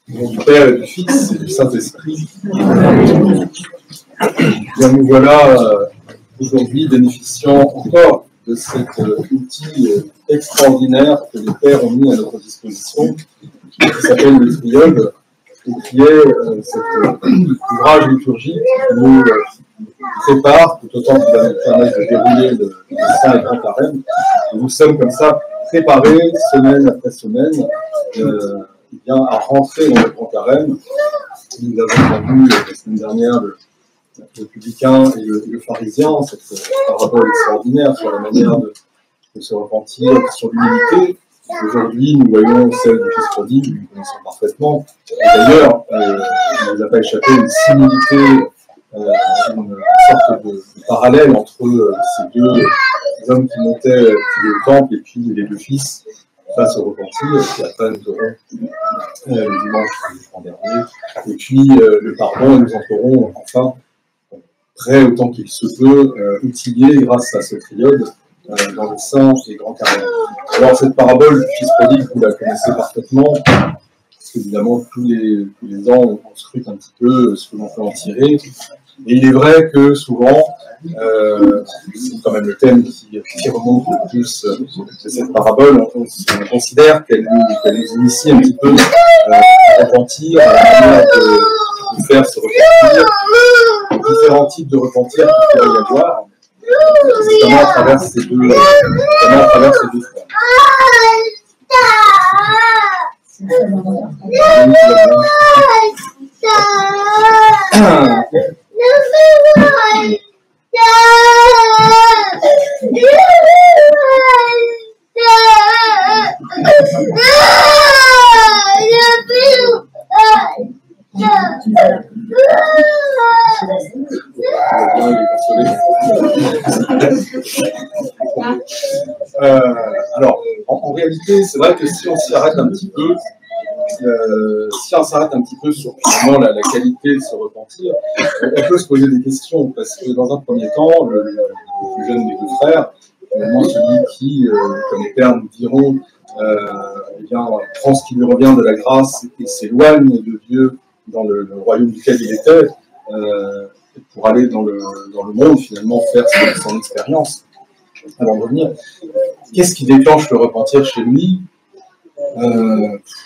Au nom du Père et du Fils et du Saint-Esprit. Bien, nous voilà aujourd'hui bénéficiant encore de cet outil extraordinaire que les Pères ont mis à notre disposition, qui s'appelle le Triode, et qui est cet ouvrage liturgique qui nous prépare, tout autant qu'il va nous permettre de dérouler le Saint et Grand Carême. Nous sommes comme ça préparés, semaine après semaine, bien, à rentrer dans le Grand Carême. Nous avons entendu la semaine dernière le publicain et le pharisien, cette parabole extraordinaire sur la manière de se repentir, sur l'humilité. Aujourd'hui, nous voyons celle du Fils prodigue, nous connaissons parfaitement. D'ailleurs, il ne nous a pas échappé une similité, une sorte de parallèle entre ces deux hommes qui montaient le temple et puis les deux fils va se repentir, et après nous aurons le dimanche dernier, et puis le pardon, et nous entrerons enfin prêt autant qu'il se peut, outillés grâce à ce triode dans le Saint et Grand Carême. Alors cette parabole du Fils prodigue, vous la connaissez parfaitement, parce qu'évidemment tous les ans on scrute un petit peu ce que l'on peut en tirer. Et il est vrai que souvent, c'est quand même le thème qui remonte le plus de cette parabole, on considère qu'elle nous initie un petit peu à repentir, à la manière de faire se repentir, différents types de repentir qu'il pourrait y avoir, notamment à travers ces deux fois. Alors, en réalité, c'est vrai que si on s'y arrête un petit peu, sur finalement la qualité de se repentir, on peut se poser des questions, parce que dans un premier temps, le plus jeune des deux frères, finalement celui qui, comme les pères nous diront, prend ce qui lui revient de la grâce et s'éloigne de Dieu dans le royaume duquel il était, pour aller dans le monde, finalement, faire son expérience. Avant de revenir, qu'est-ce qui déclenche le repentir chez lui?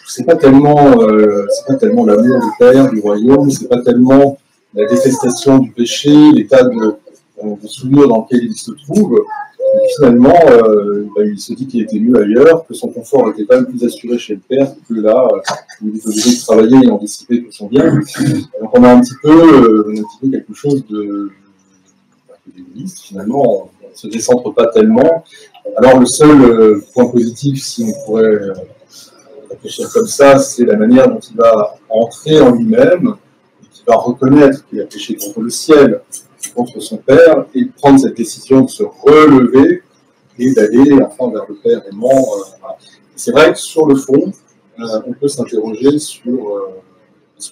C'est pas tellement l'amour du Père, du royaume, c'est pas tellement la détestation du péché, l'état de souillure dans lequel il se trouve. Et finalement, il se dit qu'il était mieux ailleurs, que son confort n'était pas le plus assuré chez le Père, que là, il est obligé de travailler et anticiper tout son bien. Donc on a un petit peu quelque chose d'égoïste, finalement, on ne se décentre pas tellement. Alors le seul point positif, si on pourrait réfléchir comme ça, c'est la manière dont il va entrer en lui-même, qu'il va reconnaître qu'il a péché contre le ciel, contre son Père, et prendre cette décision de se relever et d'aller enfin vers le Père aimant. C'est vrai que sur le fond, on peut s'interroger sur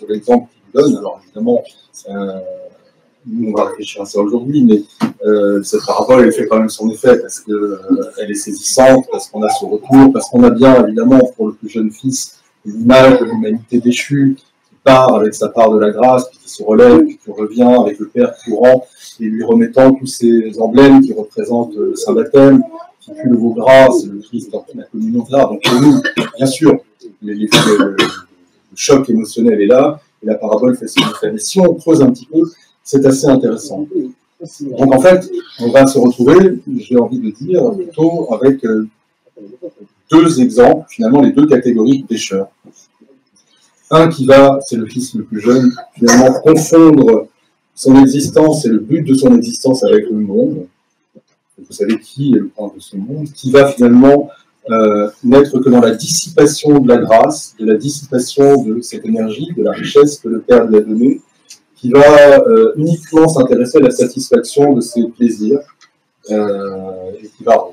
l'exemple qu'il donne. Alors évidemment, nous on va réfléchir à ça aujourd'hui, mais cette parabole elle fait quand même son effet, parce qu'elle est saisissante, parce qu'on a ce retour, parce qu'on a bien évidemment pour le plus jeune fils l'image de l'humanité déchue, part avec sa part de la grâce, puis qui se relève, puis qui revient avec le Père courant et lui remettant tous ces emblèmes qui représentent le Saint-Baptême, qui pue le veau gras, c'est le Christ dans la communion, etc. Donc pour nous, bien sûr, le choc émotionnel est là, et la parabole fait son effet. Mais si on creuse un petit peu, c'est assez intéressant. Donc en fait, on va se retrouver, j'ai envie de dire, plutôt avec deux exemples, finalement les deux catégories de pécheurs. Un qui va, c'est le fils le plus jeune, finalement confondre son existence et le but de son existence avec le monde. Vous savez qui est le prince de ce monde, qui va finalement n'être que dans la dissipation de la grâce, de la dissipation de cette énergie, de la richesse que le Père lui a donnée, qui va uniquement s'intéresser à la satisfaction de ses plaisirs, et qui va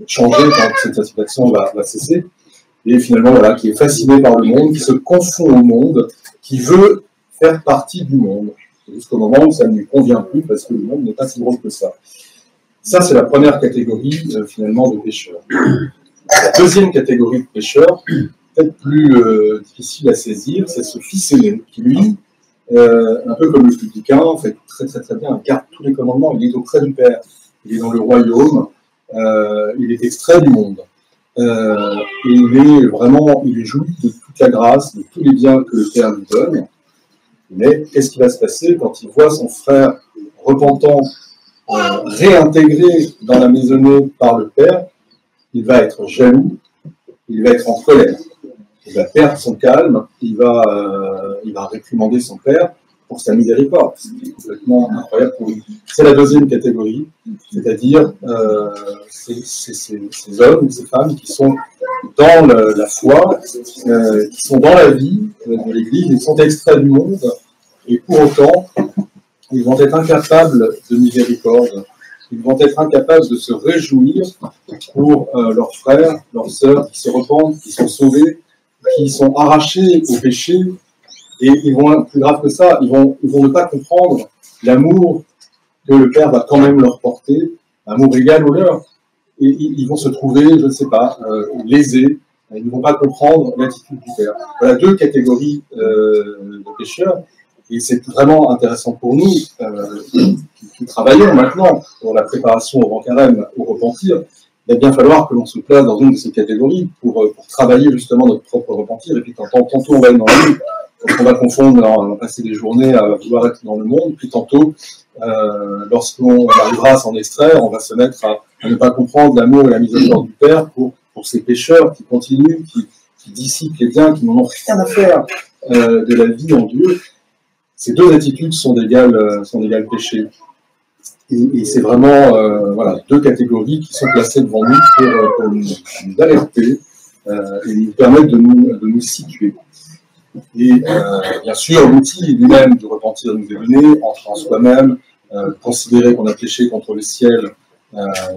changer quand cette satisfaction va cesser. Et finalement, voilà, qui est fasciné par le monde, qui se confond au monde, qui veut faire partie du monde, jusqu'au moment où ça ne lui convient plus, parce que le monde n'est pas si drôle que ça. Ça, c'est la première catégorie, finalement, de pécheurs. La deuxième catégorie de pécheurs, peut-être plus difficile à saisir, c'est ce fils aîné qui, lui, un peu comme le publicain, en fait très très très bien, il garde tous les commandements, il est auprès du Père, il est dans le royaume, il est extrait du monde. Et il est joui de toute la grâce, de tous les biens que le Père lui donne. Mais qu'est-ce qui va se passer quand il voit son frère repentant, réintégré dans la maisonnée par le Père? Il va être jaloux, il va être en colère. Il va perdre son calme, il va réprimander son père pour sa miséricorde. C'est complètement incroyable pour lui. C'est la deuxième catégorie, c'est-à-dire ces hommes, ces femmes qui sont dans la foi, qui sont dans la vie de l'Église, ils sont extraits du monde, et pour autant, ils vont être incapables de miséricorde, ils vont être incapables de se réjouir pour leurs frères, leurs sœurs qui se repentent, qui sont sauvés, qui sont arrachés au péché, et ils vont, plus grave que ça, ils vont ne pas comprendre l'amour que le Père va quand même leur porter, l'amour égal au leur, et ils vont se trouver, je ne sais pas, lésés, ils ne vont pas comprendre l'attitude du Père. Voilà deux catégories de pécheurs, et c'est vraiment intéressant pour nous, qui travaillons maintenant pour la préparation au grand carême, au repentir. Il va bien falloir que l'on se place dans une de ces catégories pour travailler justement notre propre repentir. Et puis tantôt on va être dans la vie, on va confondre, on va passer des journées à vouloir être dans le monde, puis tantôt, lorsqu'on arrivera à s'en extraire, on va se mettre à ne pas comprendre l'amour et la miséricorde du Père pour ces pécheurs qui continuent, qui dissipent les biens, qui n'en ont rien à faire de la vie en Dieu. Ces deux attitudes sont d'égal péché. Et c'est vraiment deux catégories qui sont placées devant nous pour nous alerter et nous permettre de nous situer. Et bien sûr, l'outil lui-même du repentir nous est donné, entrer en soi-même, considérer qu'on a péché contre le ciel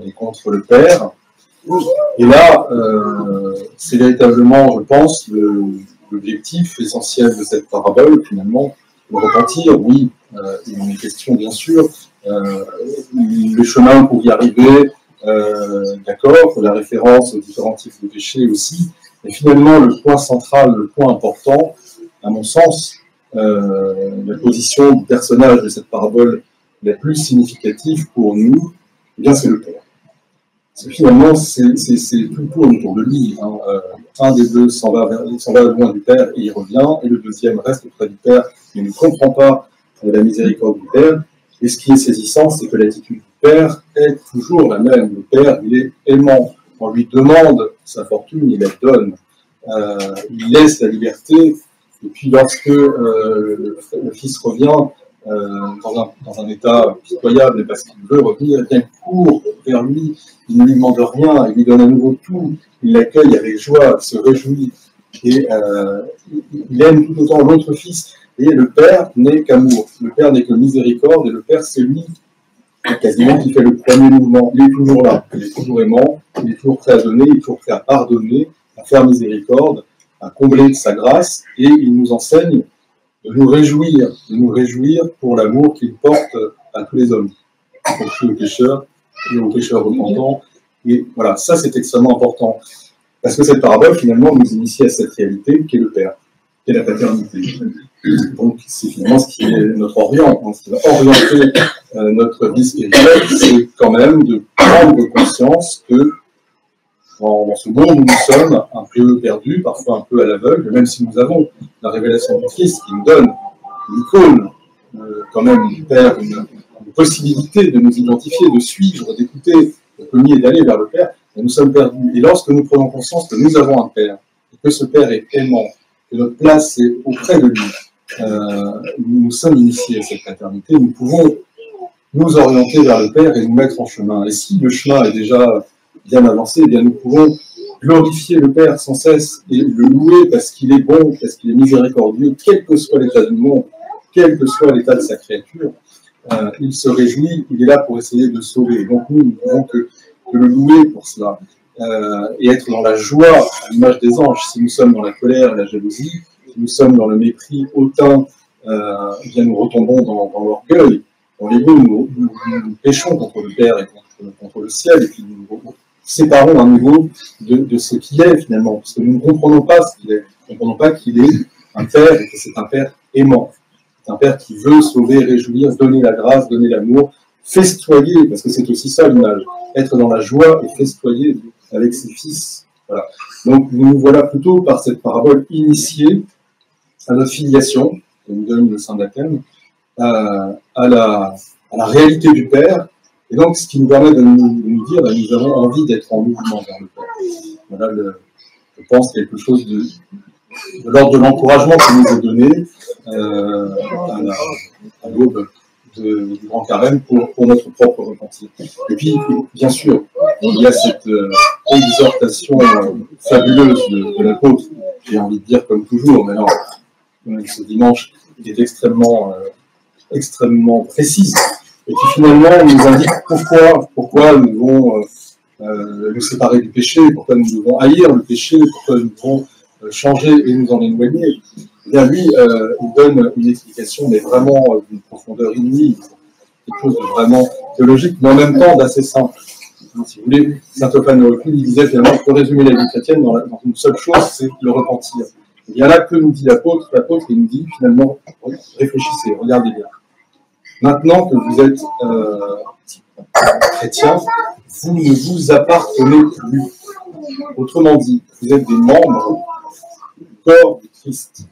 et contre le Père. Et là, c'est véritablement, je pense, l'objectif essentiel de cette parabole, finalement. Le repentir, oui, il y a une question, bien sûr. Le chemin pour y arriver, d'accord, la référence aux différents types de péchés aussi. Et finalement, le point central, le point important, à mon sens, la position du personnage de cette parabole la plus significative pour nous, eh bien, c'est le Père. Parce que finalement, c'est tout tourne autour de lui. Hein. Un des deux s'en va loin du Père et il revient, et le deuxième reste auprès du Père et ne comprend pas la miséricorde du Père. Et ce qui est saisissant, c'est que l'attitude du Père est toujours la même. Le Père, il est aimant. On lui demande sa fortune, il la donne. Il laisse la liberté. Et puis lorsque le Fils revient dans un état pitoyable, parce qu'il veut revenir, il court vers lui, il ne lui demande rien, il lui donne à nouveau tout, il l'accueille avec joie, il se réjouit. Et il aime tout autant l'autre Fils. Et le Père n'est qu'amour, le Père n'est que miséricorde, et le Père, c'est lui quasiment qui fait le premier mouvement. Il est toujours là, il est toujours aimant, il est toujours prêt à donner, il est toujours prêt à pardonner, à faire miséricorde, à combler de sa grâce, et il nous enseigne de nous réjouir pour l'amour qu'il porte à tous les hommes, y compris aux pécheurs et aux pécheurs repentants. Et voilà, ça c'est extrêmement important, parce que cette parabole finalement nous initie à cette réalité qu'est le Père, qu'est la paternité. Donc c'est finalement ce qui est notre orient, ce qui va orienter notre vie spirituelle, c'est quand même de prendre conscience que dans ce monde où nous sommes, un peu perdus, parfois un peu à l'aveugle, même si nous avons la révélation du Christ qui nous donne une icône, quand même du Père, une possibilité de nous identifier, de suivre, d'écouter, de communier et d'aller vers le Père, mais nous sommes perdus. Et lorsque nous prenons conscience que nous avons un Père, et que ce Père est aimant, que notre place est auprès de lui, nous sommes initiés à cette paternité, nous pouvons nous orienter vers le Père et nous mettre en chemin. Et si le chemin est déjà bien avancé, eh bien nous pouvons glorifier le Père sans cesse et le louer parce qu'il est bon, parce qu'il est miséricordieux, quel que soit l'état du monde, quel que soit l'état de sa créature, il se réjouit, il est là pour essayer de sauver. Donc nous ne pouvons que le louer pour cela et être dans la joie à l'image des anges. Si nous sommes dans la colère et la jalousie, si nous sommes dans le mépris hautain, eh bien nous retombons dans l'orgueil, dans l'ego, nous péchons contre le Père et contre le ciel, et puis nous séparons à nouveau de ce qu'il est finalement, parce que nous ne comprenons pas ce qu'il est. Nous ne comprenons pas qu'il est un père et que c'est un père aimant. C'est un père qui veut sauver, réjouir, donner la grâce, donner l'amour, festoyer, parce que c'est aussi ça l'image, être dans la joie et festoyer avec ses fils. Voilà. Donc nous voilà plutôt par cette parabole initiée à notre filiation, que nous donne le Saint d'Athènes, à la réalité du Père, et donc ce qui nous permet de nous dire, nous avons envie d'être en mouvement vers le Père. Voilà, je pense, quelque chose de l'ordre de l'encouragement qui nous est donné à l'aube du Grand Carême pour notre propre repentir. Et puis, bien sûr, il y a cette exhortation fabuleuse de l'apôtre, j'ai envie de dire comme toujours, mais alors, ce dimanche, qui est extrêmement précise, et qui finalement nous indique pourquoi nous devons nous séparer du péché, pourquoi nous devons haïr le péché, pourquoi nous devons changer et nous en éloigner. Eh bien, lui, il donne une explication, mais vraiment d'une profondeur inouïe, quelque chose de vraiment théologique, mais en même temps d'assez simple. Si vous voulez, saint Théophane de Reclus disait finalement qu'on peut résumer la vie chrétienne dans une seule chose, c'est le repentir. Il y a là que nous dit l'apôtre, il nous dit finalement, réfléchissez, regardez bien. Maintenant que vous êtes chrétien, vous ne vous appartenez plus. Autrement dit, vous êtes des membres du corps du Christ.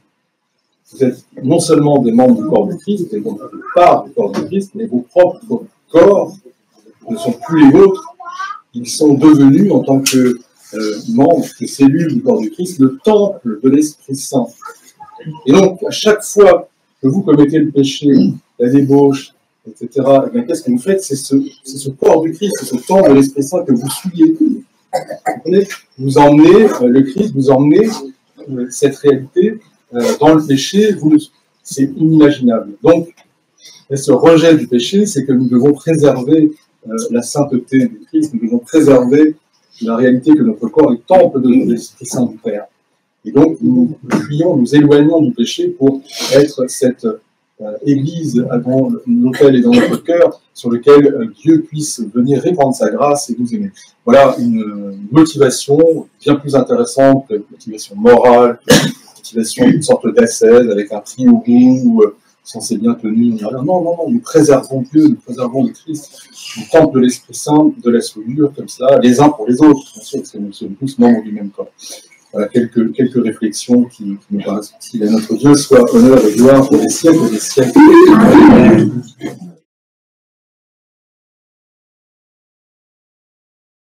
Vous êtes non seulement des membres du corps du Christ, et donc des parts du corps du Christ, mais vos propres corps ne sont plus les vôtres. Ils sont devenus, en tant que membres, que cellules du corps du Christ, le temple de l'Esprit Saint. Et donc, à chaque fois que vous commettez le péché, la débauche, etc., eh bien, qu'est-ce que vous faites? C'est ce corps du Christ, c'est ce temple de l'Esprit Saint que vous souillez. Vous emmenez le Christ, vous emmenez cette réalité dans le péché, c'est inimaginable. Donc, ce rejet du péché, c'est que nous devons préserver la sainteté du Christ, nous devons préserver la réalité que notre corps est temple de l'Esprit Saint du Père. Et donc, nous fuyons, nous éloignons du péché pour être cette Église dans l'autel et dans notre cœur, sur lequel Dieu puisse venir répandre sa grâce et nous aimer. Voilà une motivation bien plus intéressante, une motivation morale, une motivation d'une sorte d'ascèse avec un prix au bout, censé bien tenu. Non, nous préservons Dieu, nous préservons le Christ, nous temple de l'Esprit Saint, de la souillure, comme ça, les uns pour les autres, bien sûr, parce que nous sommes tous membres du même corps. Voilà quelques réflexions qui me paraissent utiles. À notre Dieu soit honneur et gloire pour les siècles et des siècles.